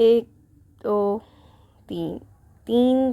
1 2 3